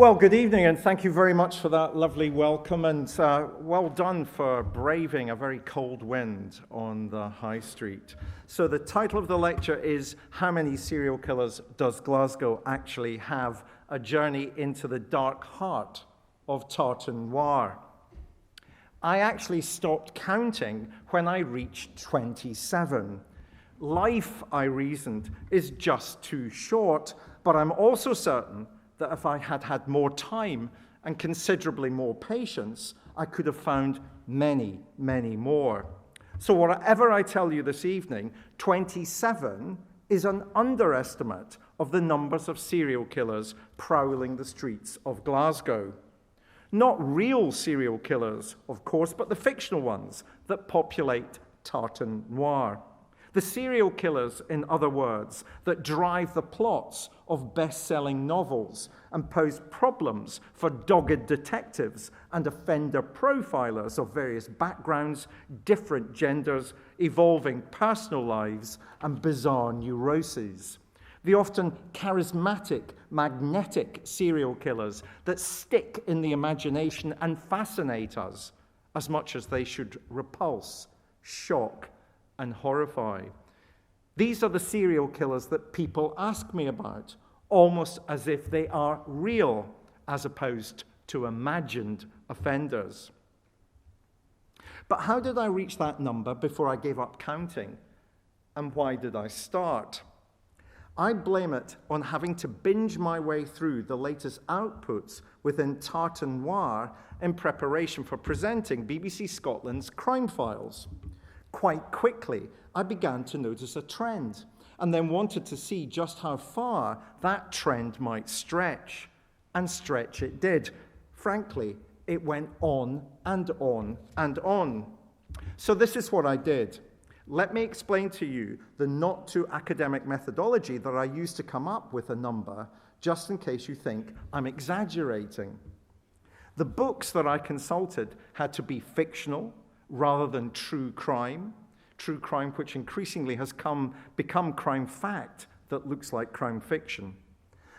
Well, good evening, and thank you very much for that lovely welcome, and well done for braving a very cold wind on the high street. So the title of the lecture is, How Many Serial Killers Does Glasgow Actually Have? A Journey into the Dark Heart of Tartan Noir. I actually stopped counting when I reached 27. Life, I reasoned, is just too short, but I'm also certain that if I had had more time and considerably more patience, I could have found many, many more. So whatever I tell you this evening, 27 is an underestimate of the numbers of serial killers prowling the streets of Glasgow. Not real serial killers, of course, but the fictional ones that populate Tartan Noir. The serial killers, in other words, that drive the plots of best-selling novels and pose problems for dogged detectives and offender profilers of various backgrounds, different genders, evolving personal lives, and bizarre neuroses. The often charismatic, magnetic serial killers that stick in the imagination and fascinate us as much as they should repulse, shock, and horrify. These are the serial killers that people ask me about, almost as if they are real, as opposed to imagined offenders. But how did I reach that number before I gave up counting? And why did I start? I blame it on having to binge my way through the latest outputs within Tartan Noir in preparation for presenting BBC Scotland's crime files. Quite quickly, I began to notice a trend, and then wanted to see just how far that trend might stretch. And stretch it did. Frankly, it went on and on and on. So this is what I did. Let me explain to you the not too academic methodology that I used to come up with a number, just in case you think I'm exaggerating. The books that I consulted had to be fictional, rather than true crime which increasingly has become crime fact that looks like crime fiction.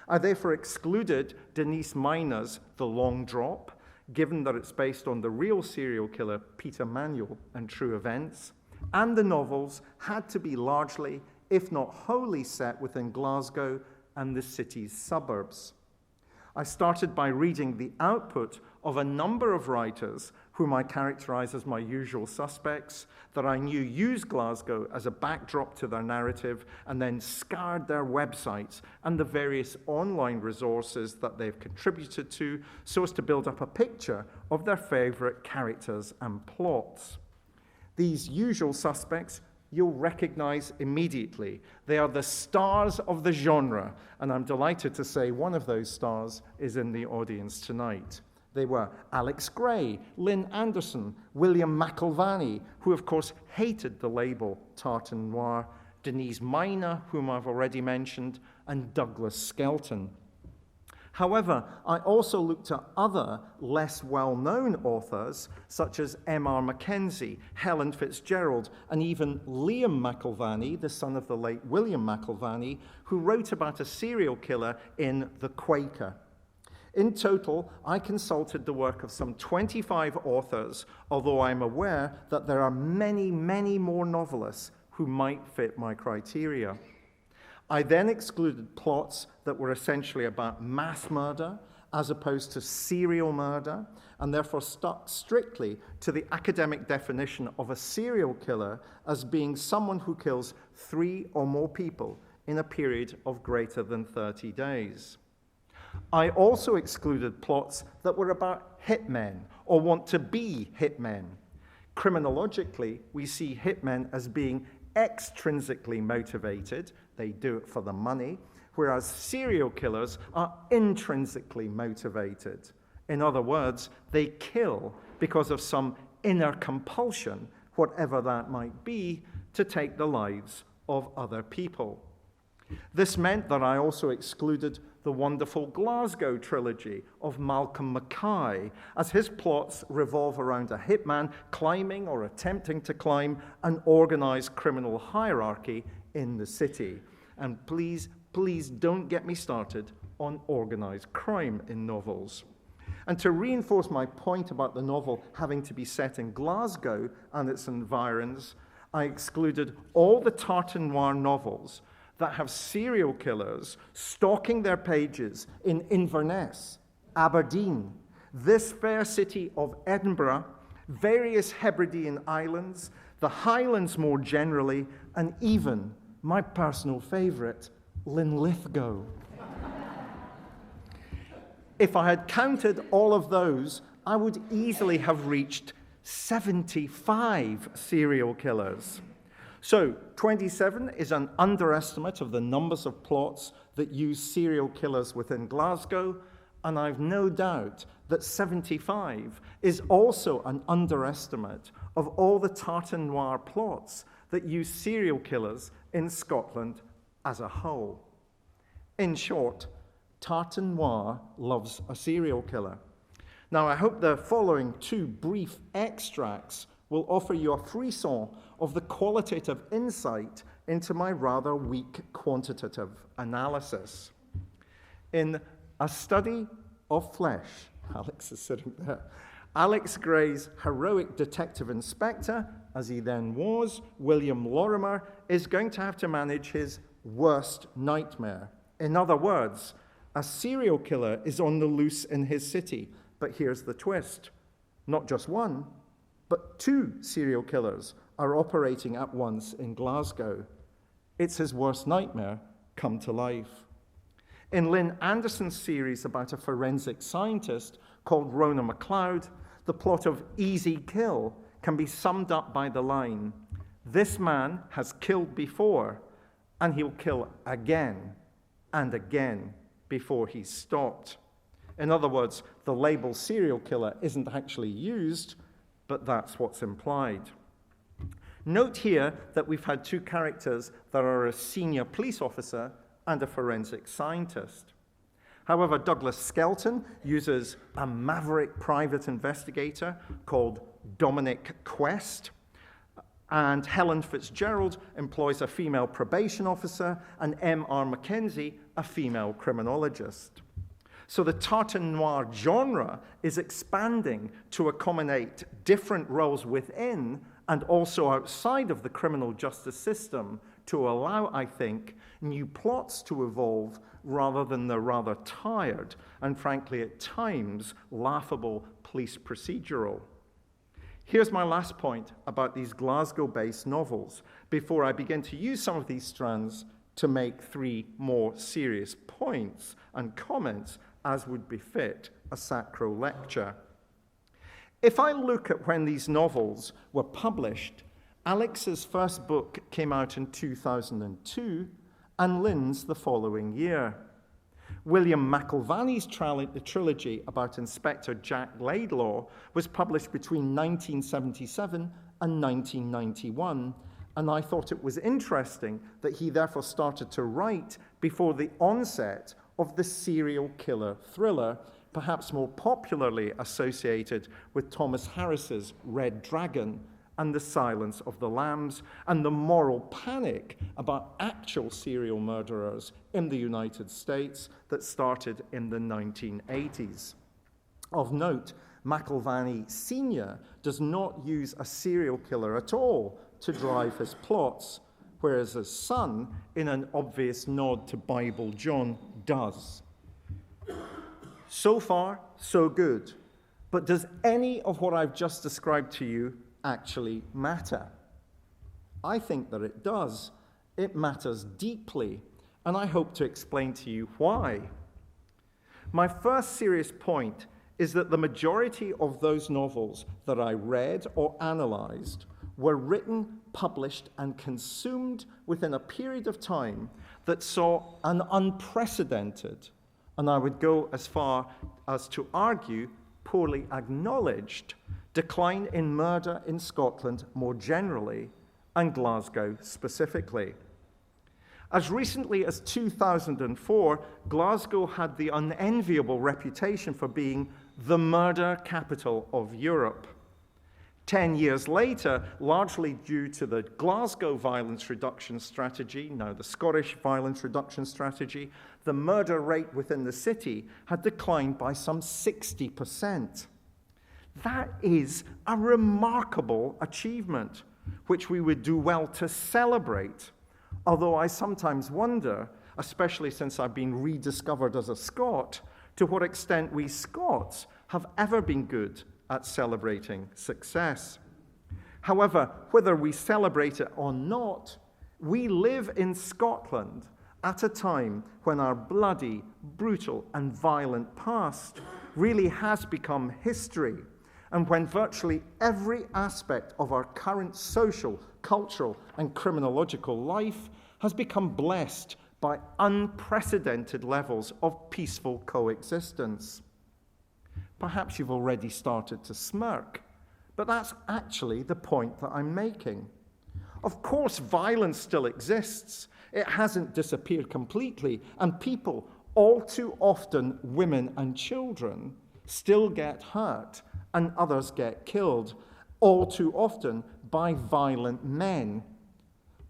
I therefore excluded Denise Miner's The Long Drop, given that it's based on the real serial killer Peter Manuel and true events, and the novels had to be largely, if not wholly, set within Glasgow and the city's suburbs. I started by reading the output of a number of writers whom I characterize as my usual suspects, that I knew used Glasgow as a backdrop to their narrative, and then scoured their websites and the various online resources that they've contributed to, so as to build up a picture of their favorite characters and plots. These usual suspects you'll recognize immediately. They are the stars of the genre, and I'm delighted to say one of those stars is in the audience tonight. They were Alex Gray, Lynn Anderson, William McIlvanney, who of course hated the label Tartan Noir, Denise Miner, whom I've already mentioned, and Douglas Skelton. However, I also looked at other less well-known authors, such as M.R. Mackenzie, Helen Fitzgerald, and even Liam McIlvanney, the son of the late William McIlvanney, who wrote about a serial killer in The Quaker. In total, I consulted the work of some 25 authors, although I'm aware that there are many, many more novelists who might fit my criteria. I then excluded plots that were essentially about mass murder as opposed to serial murder, and therefore stuck strictly to the academic definition of a serial killer as being someone who kills 3 or more people in a period of greater than 30 days. I also excluded plots that were about hitmen or want to be hitmen. Criminologically, we see hitmen as being extrinsically motivated. They do it for the money, whereas serial killers are intrinsically motivated. In other words, they kill because of some inner compulsion, whatever that might be, to take the lives of other people. This meant that I also excluded the wonderful Glasgow trilogy of Malcolm Mackay, as his plots revolve around a hitman climbing or attempting to climb an organized criminal hierarchy in the city. And please don't get me started on organized crime in novels. And to reinforce my point about the novel having to be set in Glasgow and its environs, I excluded all the tartan noir novels that have serial killers stalking their pages in Inverness, Aberdeen, this fair city of Edinburgh, various Hebridean islands, the Highlands more generally, and even my personal favourite, Linlithgow. If I had counted all of those, I would easily have reached 75 serial killers. So 27 is an underestimate of the numbers of plots that use serial killers within Glasgow, and I've no doubt that 75 is also an underestimate of all the tartan noir plots that use serial killers in Scotland as a whole. In short, tartan noir loves a serial killer. Now, I hope the following two brief extracts will offer you a frisson of the qualitative insight into my rather weak quantitative analysis. In A Study of Flesh, Alex is sitting there, Alex Gray's heroic detective inspector, as he then was, William Lorimer, is going to have to manage his worst nightmare. In other words, a serial killer is on the loose in his city. But here's the twist. Not just one, but two serial killers are operating at once in Glasgow. It's his worst nightmare come to life. In Lynn Anderson's series about a forensic scientist called Rona MacLeod, the plot of Easy Kill can be summed up by the line, "This man has killed before, and he'll kill again and again before he's stopped." In other words, the label serial killer isn't actually used, but that's what's implied. Note here that we've had two characters that are a senior police officer and a forensic scientist. However, Douglas Skelton uses a maverick private investigator called Dominic Quest, and Helen Fitzgerald employs a female probation officer, and M.R. Mackenzie, a female criminologist. So the tartan noir genre is expanding to accommodate different roles within and also outside of the criminal justice system to allow, I think, new plots to evolve rather than the rather tired and, frankly, at times, laughable police procedural. Here's my last point about these Glasgow-based novels before I begin to use some of these strands to make three more serious points and comments as would befit a Sacro Lecture. If I look at when these novels were published, Alex's first book came out in 2002 and Lynn's the following year. William McIlvanney's trilogy about Inspector Jack Laidlaw was published between 1977 and 1991, and I thought it was interesting that he therefore started to write before the onset of the serial killer thriller, perhaps more popularly associated with Thomas Harris's Red Dragon and The Silence of the Lambs, and the moral panic about actual serial murderers in the United States that started in the 1980s. Of note, McIlvanney Sr. does not use a serial killer at all to drive his plots, whereas his son, in an obvious nod to Bible John, does. So far, so good. But does any of what I've just described to you actually matter? I think that it does. It matters deeply, and I hope to explain to you why. My first serious point is that the majority of those novels that I read or analyzed were written, published, and consumed within a period of time that saw an unprecedented, and I would go as far as to argue, poorly acknowledged, decline in murder in Scotland more generally, and Glasgow specifically. As recently as 2004, Glasgow had the unenviable reputation for being the murder capital of Europe. 10 years later, largely due to the Glasgow violence reduction strategy, now the Scottish violence reduction strategy, the murder rate within the city had declined by some 60%. That is a remarkable achievement, which we would do well to celebrate, although I sometimes wonder, especially since I've been rediscovered as a Scot, to what extent we Scots have ever been good at celebrating success. However, whether we celebrate it or not, we live in Scotland at a time when our bloody, brutal, and violent past really has become history, and when virtually every aspect of our current social, cultural, and criminological life has become blessed by unprecedented levels of peaceful coexistence. Perhaps you've already started to smirk, but that's actually the point that I'm making. Of course, violence still exists. It hasn't disappeared completely, and people, all too often women and children, still get hurt and others get killed, all too often by violent men.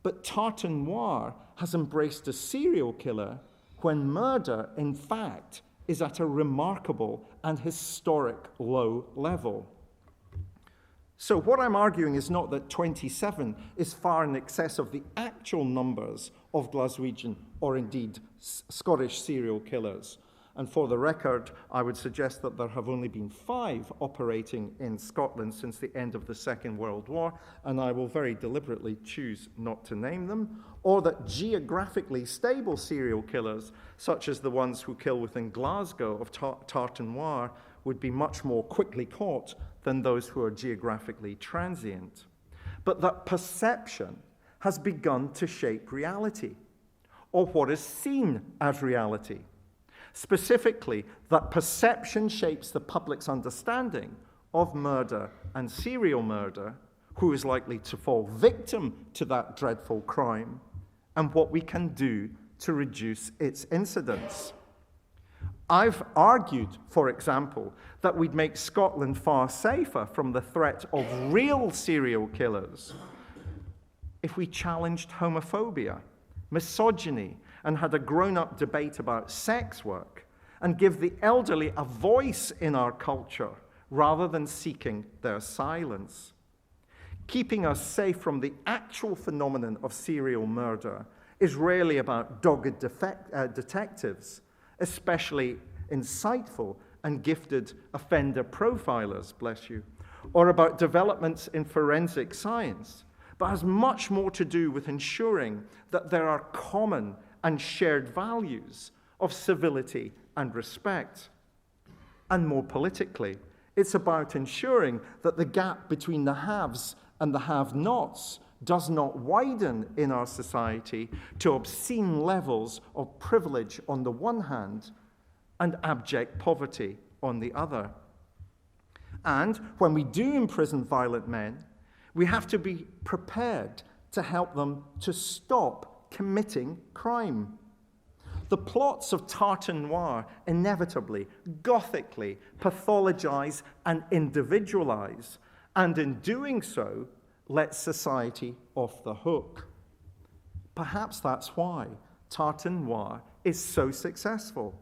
But Tartan Noir has embraced a serial killer when murder, in fact, is at a remarkable and historic low level. So what I'm arguing is not that 27 is far in excess of the actual numbers of Glaswegian or indeed Scottish serial killers. And for the record, I would suggest that there have only been 5 operating in Scotland since the end of the Second World War, and I will very deliberately choose not to name them, or that geographically stable serial killers, such as the ones who kill within Glasgow of Tartan Noir, would be much more quickly caught than those who are geographically transient. But that perception has begun to shape reality, or what is seen as reality. Specifically, that perception shapes the public's understanding of murder and serial murder, who is likely to fall victim to that dreadful crime, and what we can do to reduce its incidence. I've argued, for example, that we'd make Scotland far safer from the threat of real serial killers if we challenged homophobia, misogyny, and had a grown-up debate about sex work, and give the elderly a voice in our culture rather than seeking their silence. Keeping us safe from the actual phenomenon of serial murder is rarely about dogged detectives, especially insightful and gifted offender profilers, bless you, or about developments in forensic science, but has much more to do with ensuring that there are common and shared values of civility and respect. And more politically, it's about ensuring that the gap between the haves and the have-nots does not widen in our society to obscene levels of privilege on the one hand and abject poverty on the other. And when we do imprison violent men, we have to be prepared to help them to stop committing crime. The plots of Tartan Noir inevitably, gothically, pathologize and individualize, and in doing so, let society off the hook. Perhaps that's why Tartan Noir is so successful.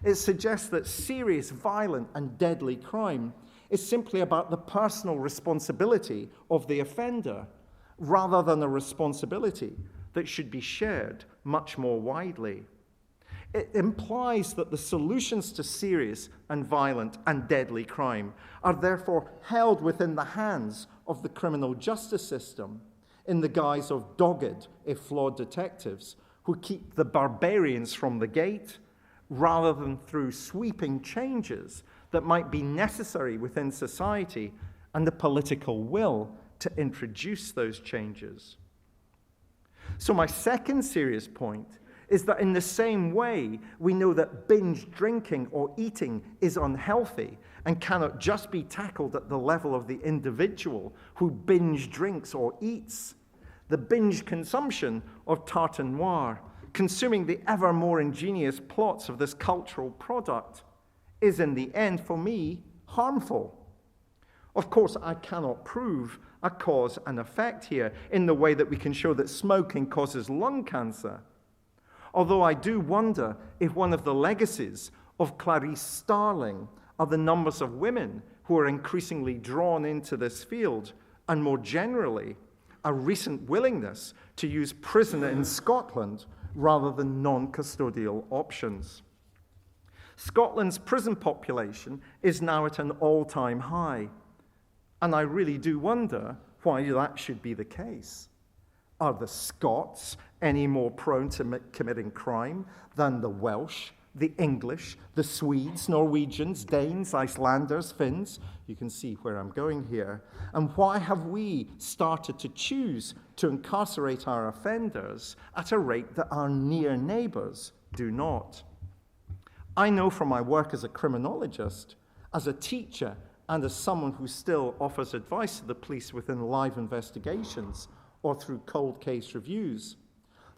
It suggests that serious, violent, and deadly crime is simply about the personal responsibility of the offender, rather than a responsibility that should be shared much more widely. It implies that the solutions to serious and violent and deadly crime are therefore held within the hands of the criminal justice system in the guise of dogged, if flawed, detectives who keep the barbarians from the gate, rather than through sweeping changes that might be necessary within society and the political will to introduce those changes. So my second serious point is that in the same way, we know that binge drinking or eating is unhealthy and cannot just be tackled at the level of the individual who binge drinks or eats. The binge consumption of Tartan Noir, consuming the ever more ingenious plots of this cultural product, is in the end, for me, harmful. Of course, I cannot prove a cause and effect here in the way that we can show that smoking causes lung cancer. Although I do wonder if one of the legacies of Clarice Starling are the numbers of women who are increasingly drawn into this field, and more generally, a recent willingness to use prison in Scotland rather than non-custodial options. Scotland's prison population is now at an all-time high, and I really do wonder why that should be the case. Are the Scots any more prone to committing crime than the Welsh, the English, the Swedes, Norwegians, Danes, Icelanders, Finns? You can see where I'm going here. And why have we started to choose to incarcerate our offenders at a rate that our near neighbours do not? I know from my work as a criminologist, as a teacher, and as someone who still offers advice to the police within live investigations or through cold case reviews,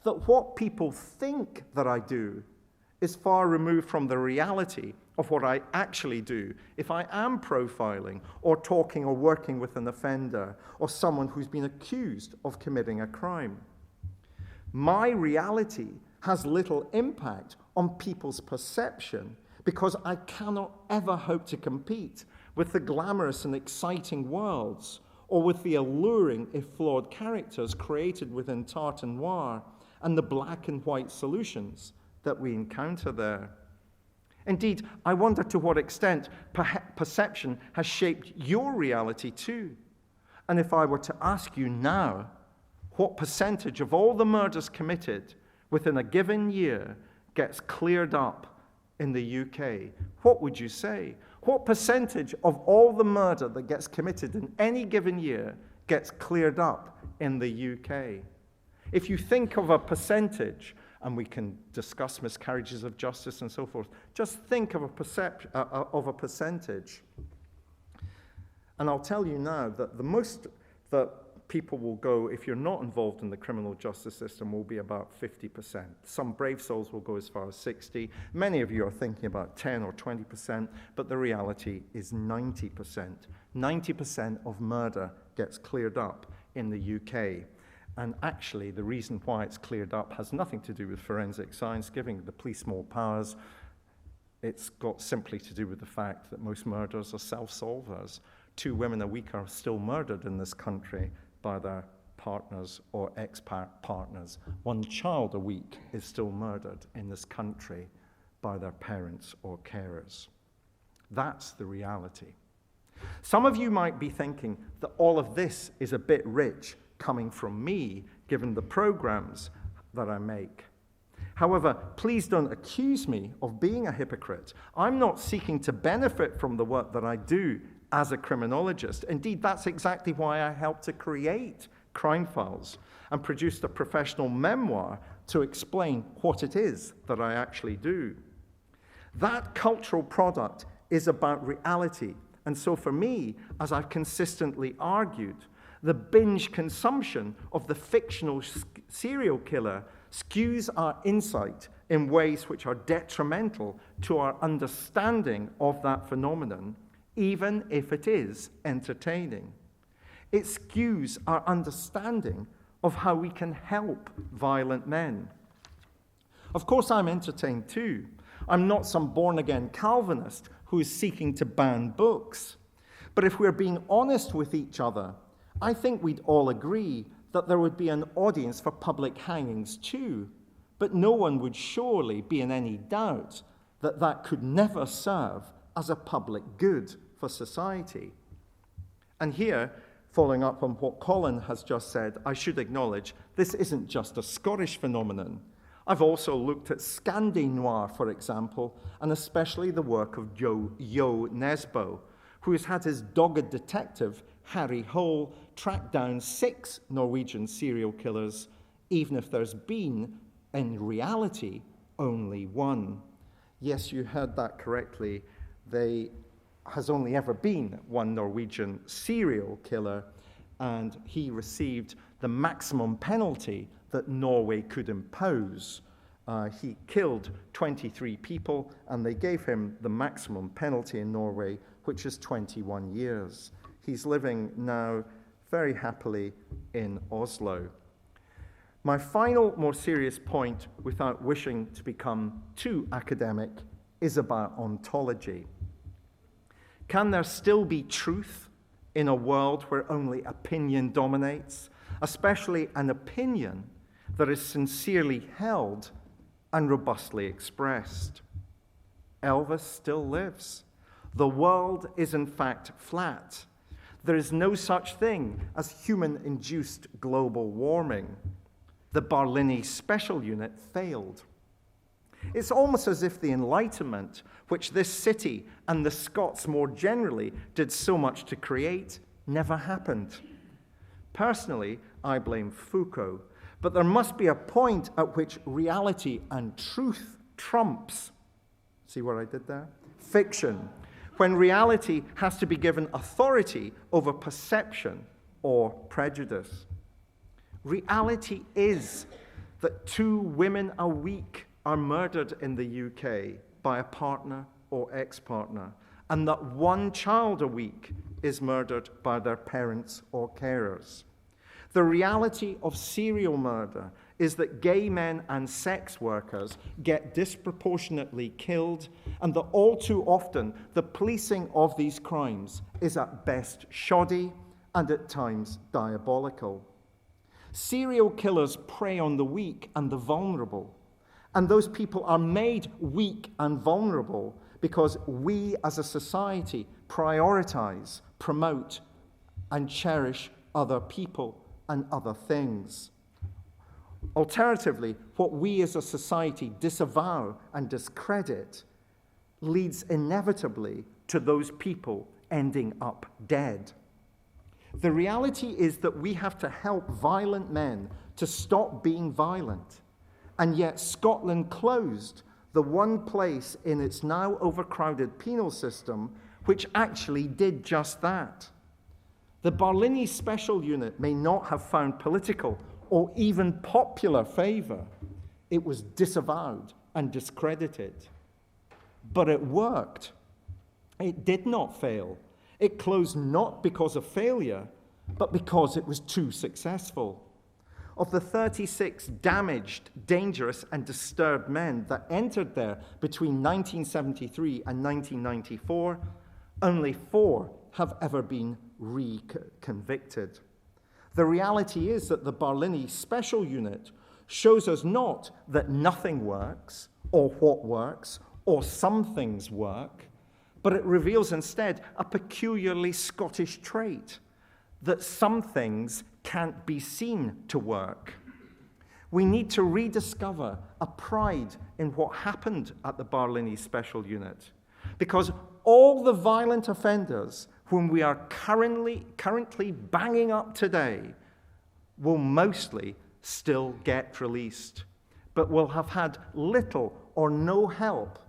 that what people think that I do is far removed from the reality of what I actually do if I am profiling or talking or working with an offender or someone who's been accused of committing a crime. My reality has little impact on people's perception because I cannot ever hope to compete with the glamorous and exciting worlds or with the alluring, if flawed, characters created within Tarte Noir and the black and white solutions that we encounter there. Indeed, I wonder to what extent perception has shaped your reality too. And if I were to ask you now, what percentage of all the murders committed within a given year gets cleared up in the UK, what would you say? What percentage of all the murder that gets committed in any given year gets cleared up in the UK? If you think of a percentage, and we can discuss miscarriages of justice and so forth, just think of a percentage. And I'll tell you now that the most that people will go, if you're not involved in the criminal justice system, will be about 50%. Some brave souls will go as far as 60%. Many of you are thinking about 10 or 20%, but the reality is 90%. 90% of murder gets cleared up in the UK. And actually, the reason why it's cleared up has nothing to do with forensic science, giving the police more powers. It's got simply to do with the fact that most murders are self-solvers. 2 women a week are still murdered in this country by their partners or ex-partners. 1 child a week is still murdered in this country by their parents or carers. That's the reality. Some of you might be thinking that all of this is a bit rich coming from me, given the programs that I make. However, please don't accuse me of being a hypocrite. I'm not seeking to benefit from the work that I do as a criminologist. Indeed, that's exactly why I helped to create Crime Files and produced a professional memoir to explain what it is that I actually do. That cultural product is about reality. And so for me, as I've consistently argued, the binge consumption of the fictional serial killer skews our insight in ways which are detrimental to our understanding of that phenomenon, even if it is entertaining. It skews our understanding of how we can help violent men. Of course, I'm entertained too. I'm not some born-again Calvinist who is seeking to ban books. But if we're being honest with each other, I think we'd all agree that there would be an audience for public hangings too, but no one would surely be in any doubt that that could never serve as a public good for society. And here, following up on what Colin has just said, I should acknowledge this isn't just a Scottish phenomenon. I've also looked at Scandi Noir, for example, and especially the work of Jo Nesbo, who has had his dogged detective, Harry Hole, track down 6 Norwegian serial killers, even if there's been, in reality, only 1. Yes, you heard that correctly. There has only ever been 1 Norwegian serial killer, and he received the maximum penalty that Norway could impose. He killed 23 people, and they gave him the maximum penalty in Norway, which is 21 years. He's living now very happily in Oslo. My final, more serious point, without wishing to become too academic, is about ontology. Can there still be truth in a world where only opinion dominates, especially an opinion that is sincerely held and robustly expressed? Elvis still lives. The world is in fact flat. There is no such thing as human-induced global warming. The Barlini special unit failed. It's almost as if the Enlightenment, which this city and the Scots more generally did so much to create, never happened. Personally, I blame Foucault, but there must be a point at which reality and truth trumps, see what I did there? Fiction, when reality has to be given authority over perception or prejudice. Reality is that 2 women a week are murdered in the UK by a partner or ex-partner, and that 1 child a week is murdered by their parents or carers. The reality of serial murder is that gay men and sex workers get disproportionately killed, and that all too often the policing of these crimes is at best shoddy and at times diabolical. Serial killers prey on the weak and the vulnerable, and those people are made weak and vulnerable because we as a society prioritize, promote, and cherish other people and other things. Alternatively, what we as a society disavow and discredit leads inevitably to those people ending up dead. The reality is that we have to help violent men to stop being violent, and yet Scotland closed the one place in its now overcrowded penal system which actually did just that. The Barlini Special Unit may not have found political or even popular favor. It was disavowed and discredited. But it worked. It did not fail. It closed not because of failure, but because it was too successful. Of the 36 damaged, dangerous, and disturbed men that entered there between 1973 and 1994, only 4 have ever been reconvicted. The reality is that the Barlini Special Unit shows us not that nothing works, or what works, or some things work, but it reveals instead a peculiarly Scottish trait, that some things can't be seen to work. We need to rediscover a pride in what happened at the Barlini Special Unit, because all the violent offenders whom we are currently banging up today will mostly still get released, but will have had little or no help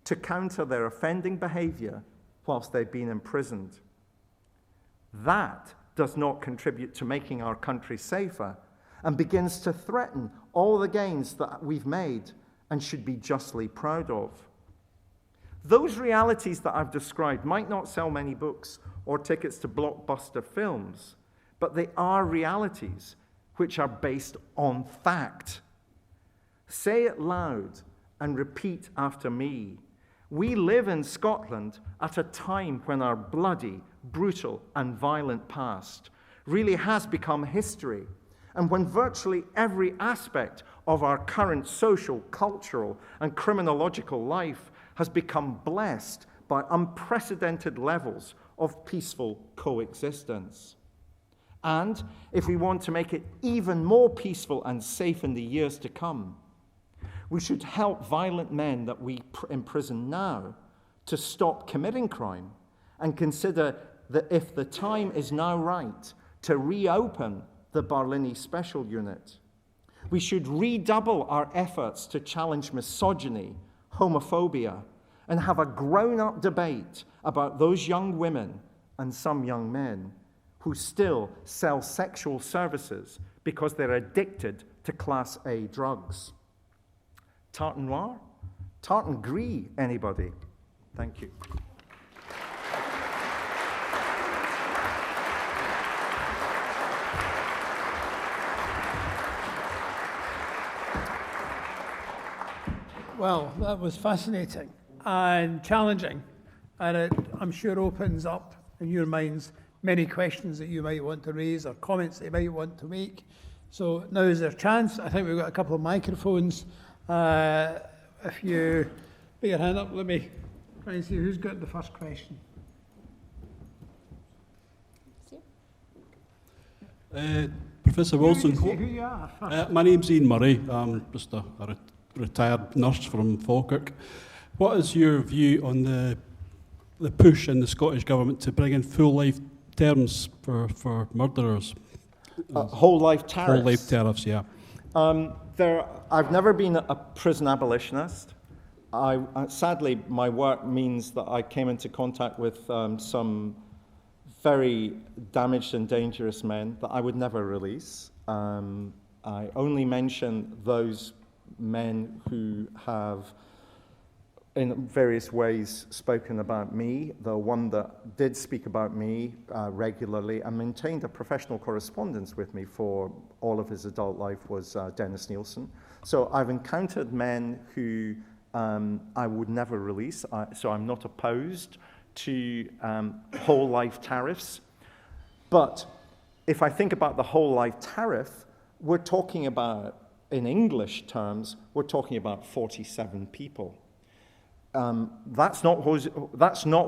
to counter their offending behavior whilst they've been imprisoned. That does not contribute to making our country safer and begins to threaten all the gains that we've made and should be justly proud of. Those realities that I've described might not sell many books or tickets to blockbuster films, but they are realities which are based on fact. Say it loud and repeat after me. We live in Scotland at a time when our bloody, brutal, and violent past really has become history, and when virtually every aspect of our current social, cultural, and criminological life has become blessed by unprecedented levels of peaceful coexistence. And if we want to make it even more peaceful and safe in the years to come, we should help violent men that we imprison now to stop committing crime and consider that if the time is now right to reopen the Barlini Special Unit, we should redouble our efforts to challenge misogyny, homophobia, and have a grown-up debate about those young women and some young men who still sell sexual services because they're addicted to Class A drugs. Tartan noir? Tartan gris, anybody? Thank you. Well, that was fascinating and challenging, and it, I'm sure, opens up in your minds many questions that you might want to raise or comments that you might want to make. So now is their chance. I think we've got a couple of microphones. If you put your hand up, let me try and see who's got the first question. Professor Wilson, Who you are first. my name's Ian Murray. I'm just a retired nurse from Falkirk. What is your view on the push in the Scottish Government to bring in full life terms for murderers? Whole life tariffs. Whole life tariffs, yeah. I've never been a prison abolitionist. Sadly, my work means that I came into contact with some very damaged and dangerous men that I would never release. I only mention those men who have in various ways spoken about me. The one that did speak about me regularly and maintained a professional correspondence with me for all of his adult life was Dennis Nielsen. So I've encountered men who I would never release, so I'm not opposed to whole life tariffs. But if I think about the whole life tariff, we're talking about, in English terms, we're talking about 47 people. That's not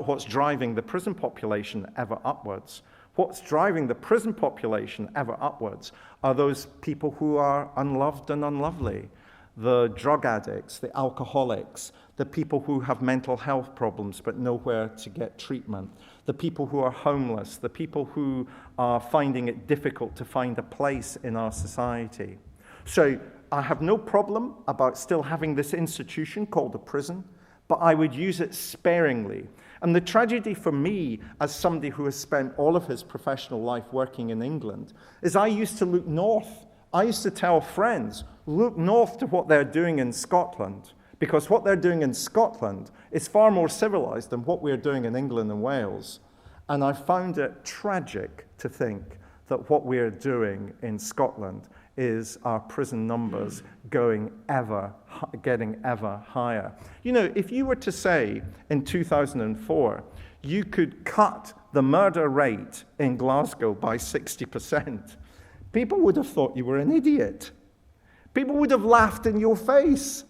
what's driving the prison population ever upwards. What's driving the prison population ever upwards are those people who are unloved and unlovely, the drug addicts, the alcoholics, the people who have mental health problems but nowhere to get treatment, the people who are homeless, the people who are finding it difficult to find a place in our society. So I have no problem about still having this institution called a prison, but I would use it sparingly. And the tragedy for me, as somebody who has spent all of his professional life working in England, is I used to look north. I used to tell friends, look north to what they're doing in Scotland, because what they're doing in Scotland is far more civilized than what we're doing in England and Wales. And I found it tragic to think that what we're doing in Scotland is our prison numbers getting ever higher. You know, if you were to say in 2004, you could cut the murder rate in Glasgow by 60%, people would have thought you were an idiot. People would have laughed in your face.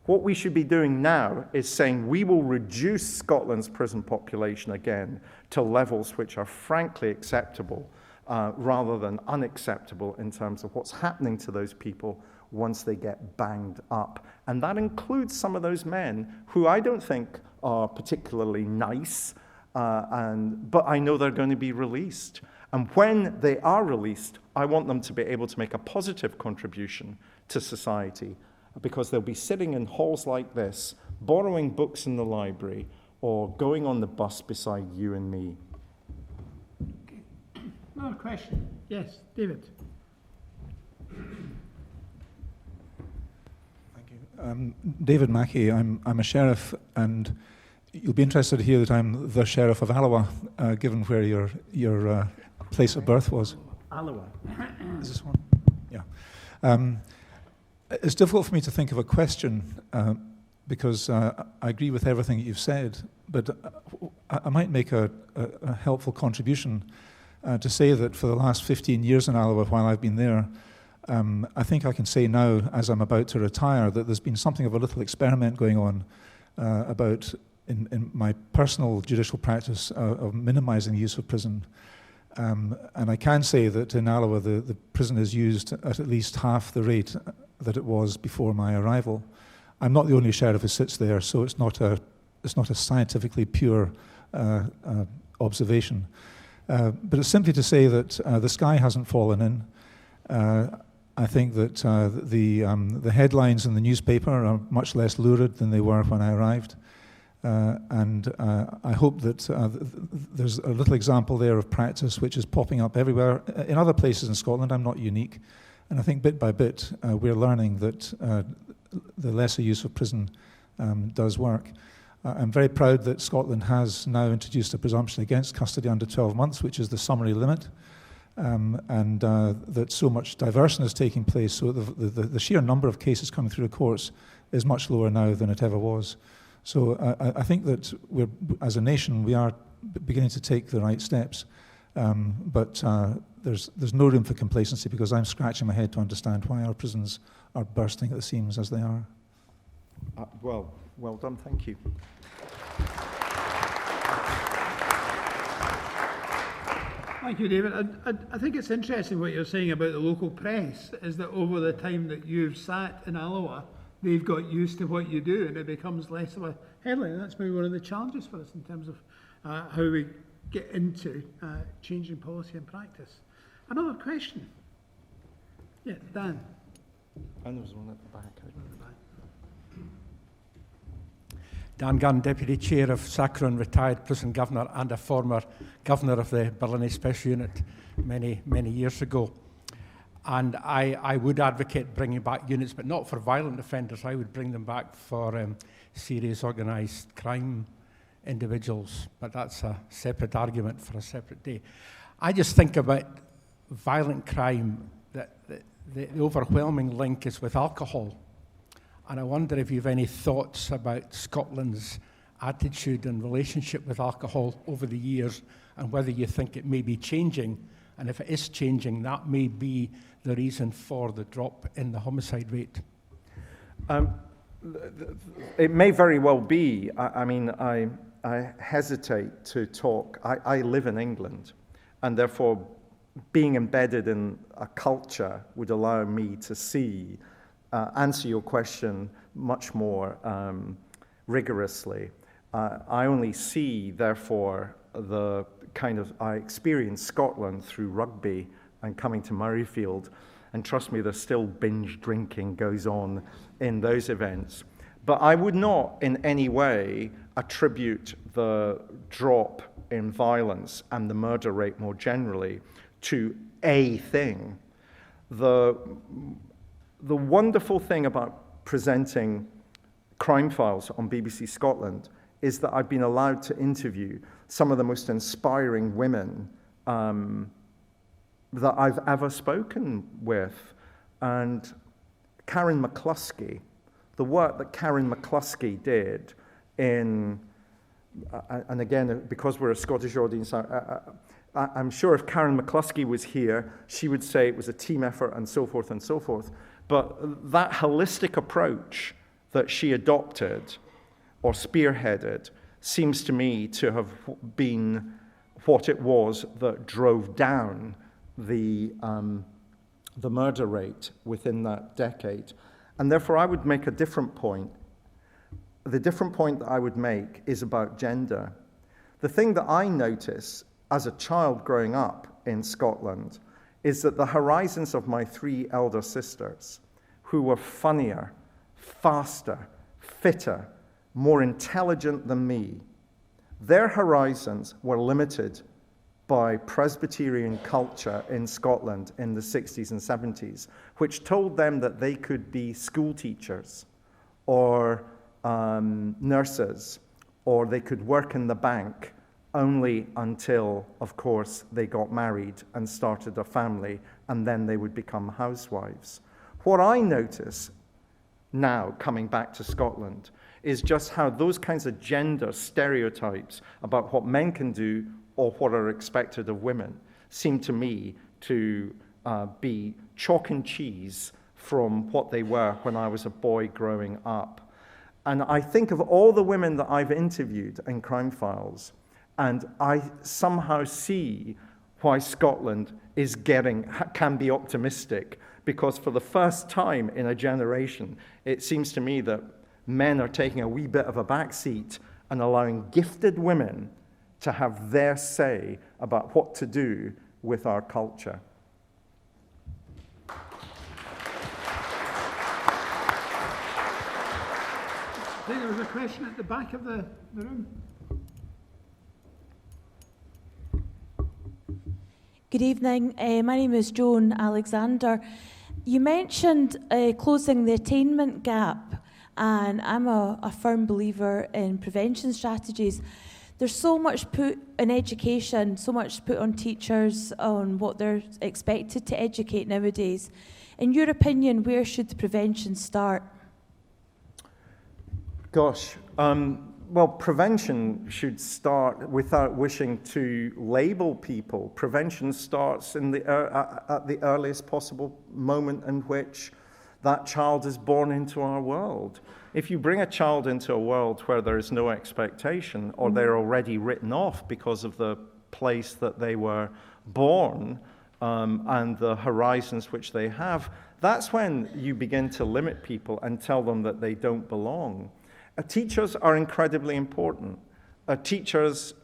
What we should be doing now is saying we will reduce Scotland's prison population again to levels which are frankly acceptable, rather than unacceptable in terms of what's happening to those people once they get banged up. And that includes some of those men who I don't think are particularly nice, but I know they're going to be released. And when they are released, I want them to be able to make a positive contribution to society, because they'll be sitting in halls like this, borrowing books in the library, or going on the bus beside you and me. Another question. Yes, David. Thank you. David Mackay. I'm a sheriff, and you'll be interested to hear that I'm the sheriff of Alloa, given where your place of birth was. Alloa. Is this one? Yeah. It's difficult for me to think of a question because I agree with everything that you've said, but I might make a helpful contribution to say that for the last 15 years in Alloa, while I've been there, I think I can say now, as I'm about to retire, that there's been something of a little experiment going on about, in my personal judicial practice, of minimizing the use of prison. And I can say that in Alloa, the prison is used at least half the rate that it was before my arrival. I'm not the only sheriff who sits there, so it's not a scientifically pure observation. But it's simply to say that the sky hasn't fallen in. I think that the headlines in the newspaper are much less lurid than they were when I arrived. And I hope that there's a little example there of practice which is popping up everywhere. In other places in Scotland, I'm not unique. And I think bit by bit, we're learning that the lesser use of prison does work. I'm very proud that Scotland has now introduced a presumption against custody under 12 months, which is the summary limit, and that so much diversion is taking place, so the sheer number of cases coming through the courts is much lower now than it ever was. So I think that as a nation, we are beginning to take the right steps, but there's no room for complacency, because I'm scratching my head to understand why our prisons are bursting at the seams as they are. Well done, thank you. Thank you, David. I think it's interesting what you're saying about the local press, is that over the time that you've sat in Alloa, they've got used to what you do, and it becomes less of a headline. And that's maybe one of the challenges for us in terms of how we get into changing policy and practice. Another question? Yeah, Dan. And there was one at the back. Dan Gunn, Deputy Chair of Sacro and retired prison governor, and a former governor of the Berlin Special Unit many years ago. And I would advocate bringing back units, but not for violent offenders. I would bring them back for serious organised crime individuals, but that's a separate argument for a separate day. I just think about violent crime, that the overwhelming link is with alcohol. And I wonder if you have any thoughts about Scotland's attitude and relationship with alcohol over the years, and whether you think it may be changing. And if it is changing, that may be the reason for the drop in the homicide rate. It may very well be. I hesitate to talk. I live in England, and therefore being embedded in a culture would allow me to see, answer your question much more rigorously. I only see, therefore, the kind of, I experience Scotland through rugby and coming to Murrayfield, and trust me, there's still binge drinking goes on in those events. But I would not in any way attribute the drop in violence and the murder rate more generally to a thing. The wonderful thing about presenting crime files on BBC Scotland is that I've been allowed to interview some of the most inspiring women that I've ever spoken with. And Karen McCluskey, the work that Karen McCluskey did in, and again, because we're a Scottish audience, I'm sure if Karen McCluskey was here, she would say it was a team effort and so forth and so forth. But that holistic approach that she adopted or spearheaded seems to me to have been what it was that drove down the murder rate within that decade. And therefore, I would make a different point. The different point that I would make is about gender. The thing that I notice as a child growing up in Scotland is that the horizons of my three elder sisters, who were funnier, faster, fitter, more intelligent than me, their horizons were limited by Presbyterian culture in Scotland in the 60s and 70s, which told them that they could be school teachers or nurses, or they could work in the bank only until, of course, they got married and started a family, and then they would become housewives. What I notice now, coming back to Scotland, is just how those kinds of gender stereotypes about what men can do or what are expected of women seem to me to be chalk and cheese from what they were when I was a boy growing up. And I think of all the women that I've interviewed in Crime Files, and I somehow see why Scotland can be optimistic, because for the first time in a generation, it seems to me that men are taking a wee bit of a backseat and allowing gifted women to have their say about what to do with our culture. I think there was a question at the back of the room. Good evening. My name is Joan Alexander. You mentioned closing the attainment gap, and I'm a firm believer in prevention strategies. There's so much put in education, so much put on teachers, on what they're expected to educate nowadays. In your opinion, where should the prevention start? Gosh, well, prevention should start without wishing to label people. Prevention starts in at the earliest possible moment in which that child is born into our world. If you bring a child into a world where there is no expectation, or they're already written off because of the place that they were born and the horizons which they have, that's when you begin to limit people and tell them that they don't belong. Teachers are incredibly important. Teachers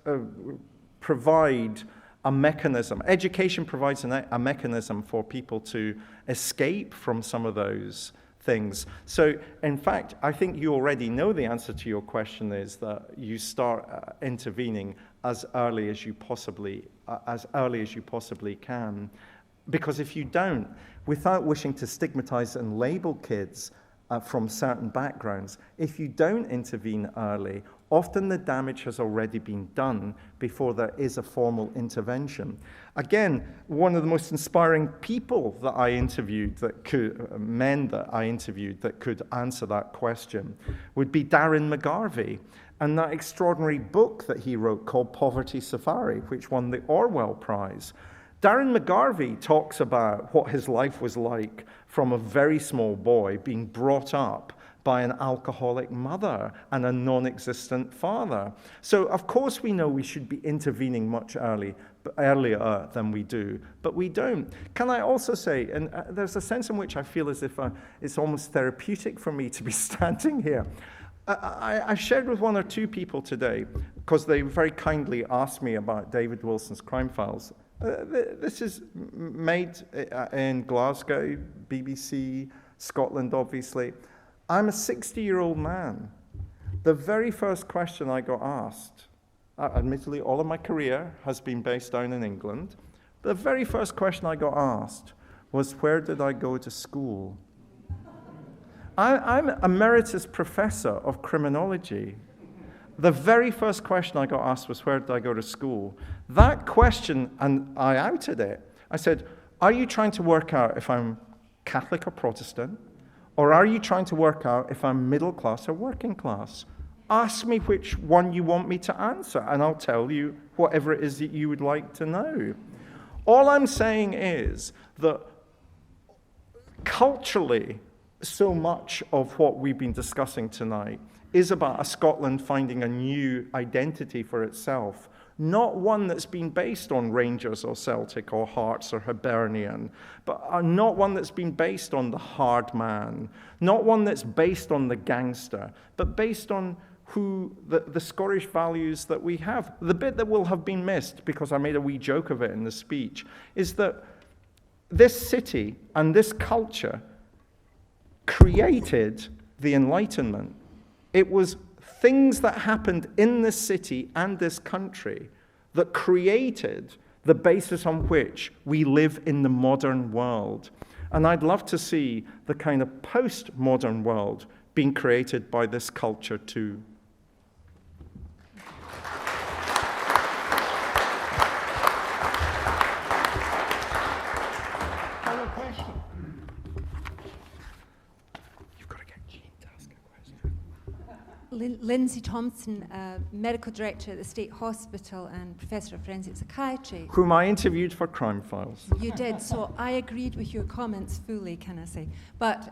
provide a mechanism. Education provides a mechanism for people to escape from some of those things. So, in fact, I think you already know the answer to your question is that you start intervening as early as you possibly can. Because if you don't, without wishing to stigmatize and label kids from certain backgrounds, if you don't intervene early, often the damage has already been done before there is a formal intervention. Again, one of the most inspiring people that I interviewed men that I interviewed that could answer that question would be Darren McGarvey, and that extraordinary book that he wrote called Poverty Safari, which won the Orwell Prize. Darren McGarvey talks about what his life was like from a very small boy being brought up by an alcoholic mother and a non-existent father. So, of course, we know we should be intervening much earlier than we do, but we don't. Can I also say, and there's a sense in which I feel as if it's almost therapeutic for me to be standing here. I shared with one or two people today, because they very kindly asked me about David Wilson's crime files. This is made in Glasgow, BBC, Scotland, obviously. I'm a 60-year-old man. The very first question I got asked, admittedly all of my career has been based down in England, the very first question I got asked was, where did I go to school? I'm emeritus professor of criminology. The very first question I got asked was, where did I go to school? That question, and I outed it. I said, are you trying to work out if I'm Catholic or Protestant? Or are you trying to work out if I'm middle class or working class? Ask me which one you want me to answer, and I'll tell you whatever it is that you would like to know. All I'm saying is that culturally, so much of what we've been discussing tonight is about a Scotland finding a new identity for itself, not one that's been based on Rangers or Celtic or Hearts or Hibernian, but not one that's been based on the hard man, not one that's based on the gangster, but based on who the Scottish values that we have. The bit that will have been missed, because I made a wee joke of it in the speech, is that this city and this culture created the Enlightenment. It was things that happened in this city and this country that created the basis on which we live in the modern world. And I'd love to see the kind of post-modern world being created by this culture too. Lindsay Thompson, medical director at the State Hospital and professor of forensic psychiatry. Whom I interviewed for crime files. You did, so I agreed with your comments fully, can I say. But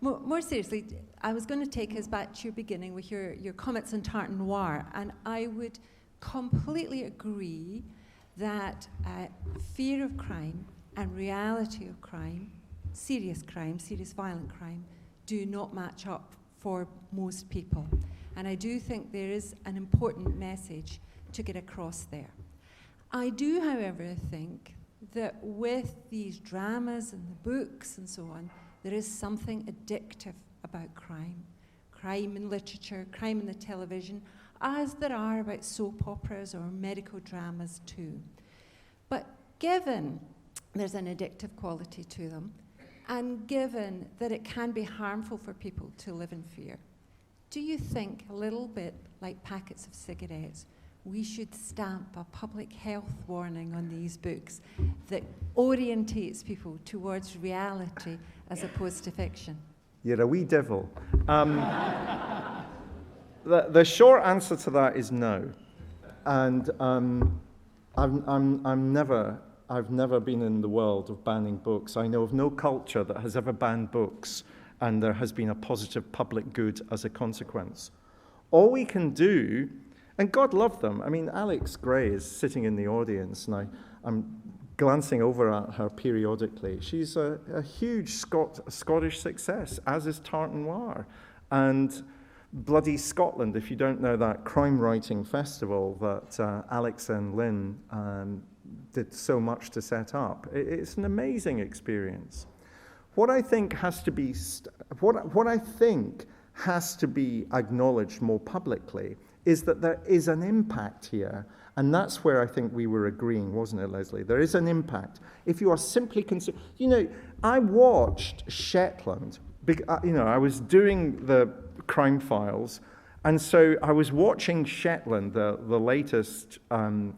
more seriously, I was going to take us back to your beginning with your comments on Tartan Noir, and I would completely agree that fear of crime and reality of crime, serious violent crime, do not match up for most people. And I do think there is an important message to get across there. I do, however, think that with these dramas and the books and so on, there is something addictive about crime. Crime in literature, crime in the television, as there are about soap operas or medical dramas too. But given there's an addictive quality to them, and given that it can be harmful for people to live in fear, do you think, a little bit like packets of cigarettes, we should stamp a public health warning on these books that orientates people towards reality as opposed to fiction? You're a wee devil. The short answer to that is no. And I've never been in the world of banning books. I know of no culture that has ever banned books and there has been a positive public good as a consequence. All we can do, and God love them. I mean, Alex Gray is sitting in the audience, and I'm glancing over at her periodically. She's a huge Scottish success, as is Tartan Noir. And Bloody Scotland, if you don't know that crime writing festival that Alex and Lynn did so much to set up, it's an amazing experience. What I think has to be acknowledged more publicly is that there is an impact here, and that's where I think we were agreeing, wasn't it, Leslie? There is an impact. If you are simply I watched Shetland. I was doing the crime files, and so I was watching Shetland, the latest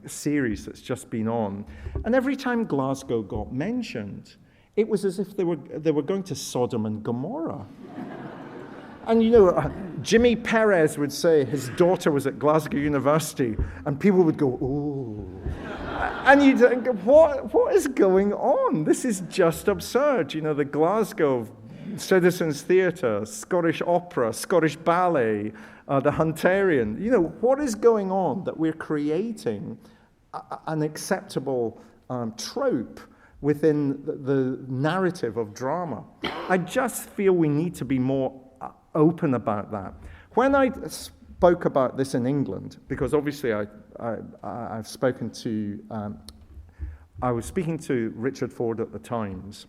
series that's just been on, and every time Glasgow got mentioned, it was as if they were going to Sodom and Gomorrah. And Jimmy Perez would say his daughter was at Glasgow University, and people would go, "Ooh," and you'd think, "What is going on? This is just absurd." The Glasgow Citizens Theatre, Scottish Opera, Scottish Ballet, the Hunterian. What is going on that we're creating an acceptable trope within the narrative of drama? I just feel we need to be more open about that. When I spoke about this in England, because obviously I've spoken to, I was speaking to Richard Ford at the Times,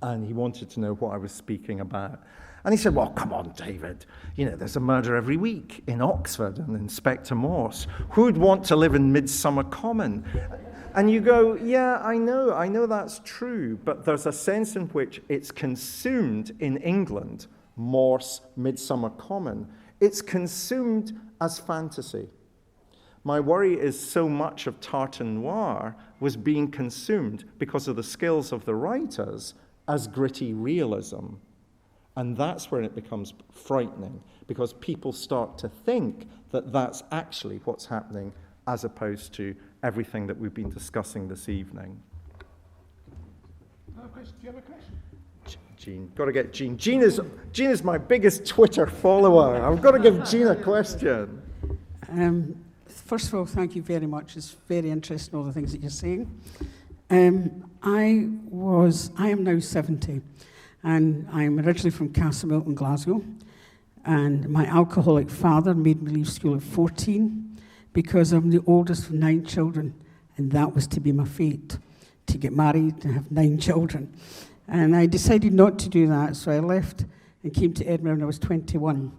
and he wanted to know what I was speaking about. And he said, "Well, come on, David, there's a murder every week in Oxford and Inspector Morse. Who'd want to live in Midsummer Common?" And you go, "Yeah, I know that's true, but there's a sense in which it's consumed in England, Morse, Midsummer Common. It's consumed as fantasy. My worry is so much of Tartan Noir was being consumed because of the skills of the writers as gritty realism. And that's where it becomes frightening, because people start to think that that's actually what's happening as opposed to everything that we've been discussing this evening." Do you have a question? Jean, got to get Jean. Jean is my biggest Twitter follower. I've got to give Jean a question. First of all, thank you very much. It's very interesting, all the things that you're saying. I am now 70, and I'm originally from Castlemilton, Glasgow, and my alcoholic father made me leave school at 14 because I'm the oldest of 9 children, and that was to be my fate, to get married and have 9 children. And I decided not to do that, so I left and came to Edinburgh when I was 21.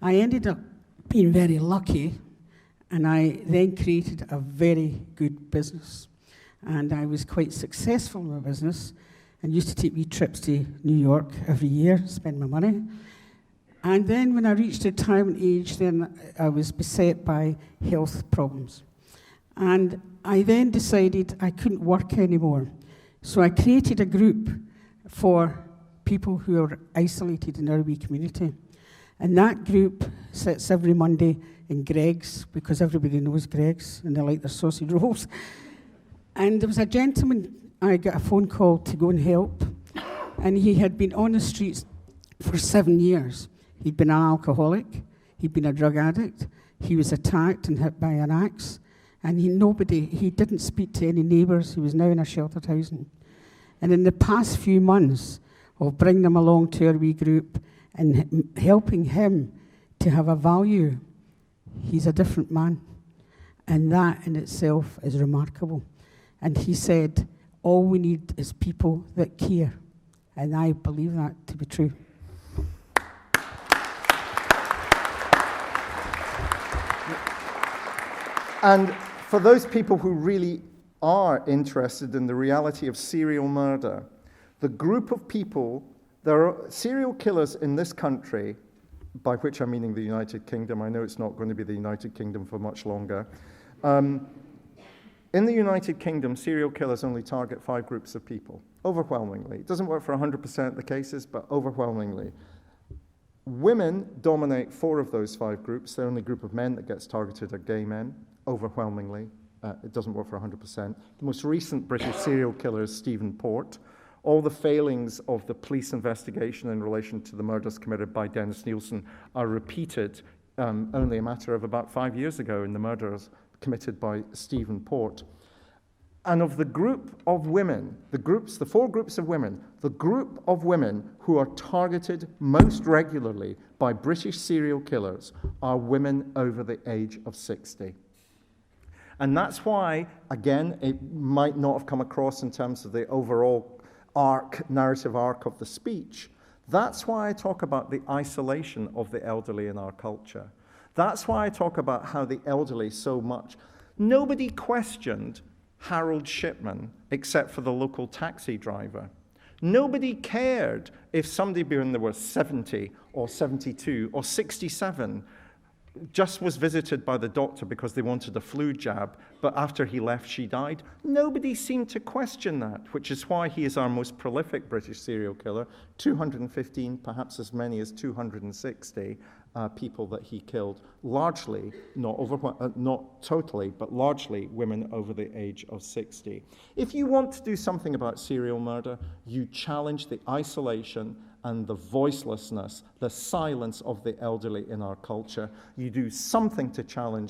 I ended up being very lucky, and I then created a very good business. And I was quite successful in my business, and used to take me trips to New York every year, spend my money. And then when I reached retirement age, then I was beset by health problems. And I then decided I couldn't work anymore. So I created a group for people who are isolated in our wee community. And that group sits every Monday in Greg's, because everybody knows Greg's, and they like their sausage rolls. And there was a gentleman, I got a phone call to go and help, and he had been on the streets for 7 years. He'd been an alcoholic, he'd been a drug addict, he was attacked and hit by an axe, and he didn't speak to any neighbours. He was now in a sheltered housing. And in the past few months of bringing him along to our wee group and helping him to have a value, he's a different man. And that in itself is remarkable. And he said, all we need is people that care. And I believe that to be true. And for those people who really are interested in the reality of serial murder, the group of people, there are serial killers in this country, by which I'm meaning the United Kingdom. I know it's not going to be the United Kingdom for much longer. In the United Kingdom, serial killers only target 5 groups of people, overwhelmingly. It doesn't work for 100% of the cases, but overwhelmingly. Women dominate 4 of those 5 groups. The only group of men that gets targeted are gay men, overwhelmingly. It doesn't work for 100%. The most recent British serial killer is Stephen Port. All the failings of the police investigation in relation to the murders committed by Dennis Nielsen are repeated only a matter of about 5 years ago in the murders committed by Stephen Port. And of the group of women, the 4 groups of women, the group of women who are targeted most regularly by British serial killers are women over the age of 60. And that's why, again, it might not have come across in terms of the overall narrative arc of the speech. That's why I talk about the isolation of the elderly in our culture. That's why I talk about how the elderly so much. Nobody questioned Harold Shipman, except for the local taxi driver. Nobody cared if somebody when they were 70 or 72 or 67 just was visited by the doctor because they wanted a flu jab, but after he left, she died. Nobody seemed to question that, which is why he is our most prolific British serial killer, 215, perhaps as many as 260 people that he killed, largely, not totally, but largely women over the age of 60. If you want to do something about serial murder, you challenge the isolation and the voicelessness, the silence of the elderly in our culture. You do something to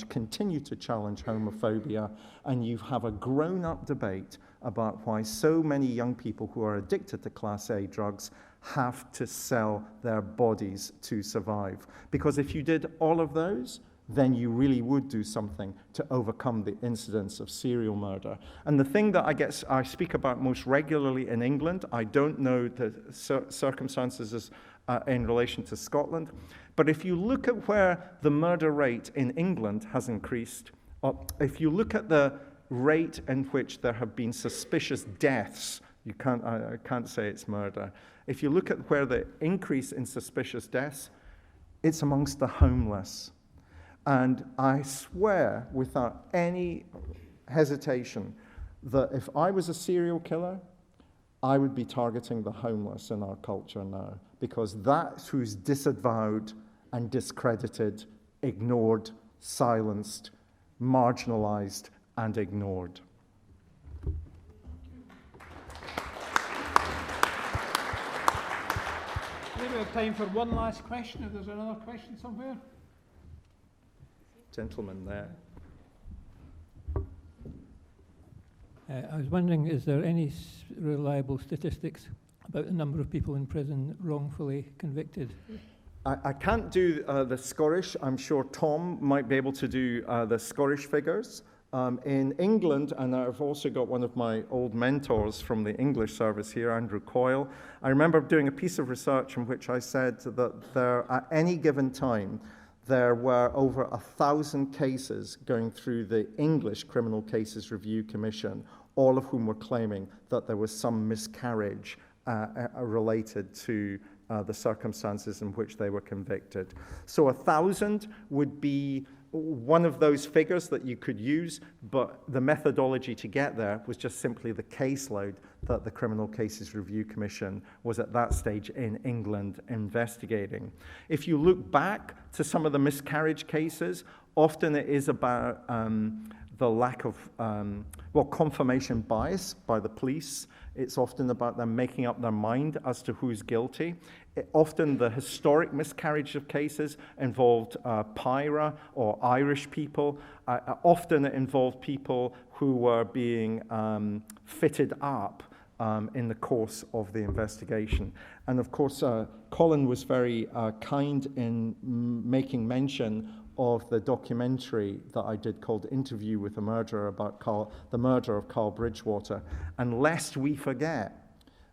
continue to challenge homophobia, and you have a grown-up debate about why so many young people who are addicted to Class A drugs have to sell their bodies to survive. Because if you did all of those, then you really would do something to overcome the incidence of serial murder. And the thing that I speak about most regularly in England, I don't know the circumstances in relation to Scotland, but if you look at where the murder rate in England has increased, if you look at the rate in which there have been suspicious deaths, I can't say it's murder. If you look at where the increase in suspicious deaths, it's amongst the homeless. And I swear, without any hesitation, that if I was a serial killer, I would be targeting the homeless in our culture now, because that's who's disavowed and discredited, ignored, silenced, marginalized, and ignored. Maybe we have time for one last question, if there's another question somewhere. Gentleman there. I was wondering, is there any reliable statistics about the number of people in prison wrongfully convicted? I can't do the Scottish. I'm sure Tom might be able to do the Scottish figures. In England, and I've also got one of my old mentors from the English service here, Andrew Coyle. I remember doing a piece of research in which I said that there, at any given time, there were over 1,000 cases going through the English Criminal Cases Review Commission, all of whom were claiming that there was some miscarriage related to the circumstances in which they were convicted. So 1,000 would be one of those figures that you could use, but the methodology to get there was just simply the caseload that the Criminal Cases Review Commission was at that stage in England investigating. If you look back to some of the miscarriage cases, often it is about the lack of, confirmation bias by the police. It's often about them making up their mind as to who's guilty. Often the historic miscarriage of cases involved Pyra or Irish people. Often it involved people who were being fitted up in the course of the investigation. And of course, Colin was very kind in making mention of the documentary that I did called Interview with a Murderer about the murder of Carl Bridgewater. And lest we forget,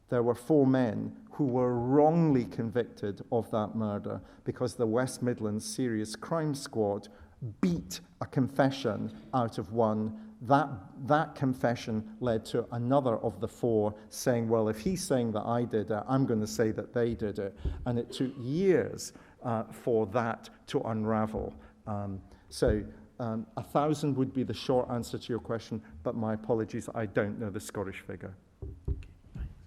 there were 4 men who were wrongly convicted of that murder because the West Midlands Serious Crime Squad beat a confession out of one. That confession led to another of the 4 saying, well, if he's saying that I did it, I'm going to say that they did it. And it took years for that to unravel. 1,000 would be the short answer to your question, but my apologies, I don't know the Scottish figure.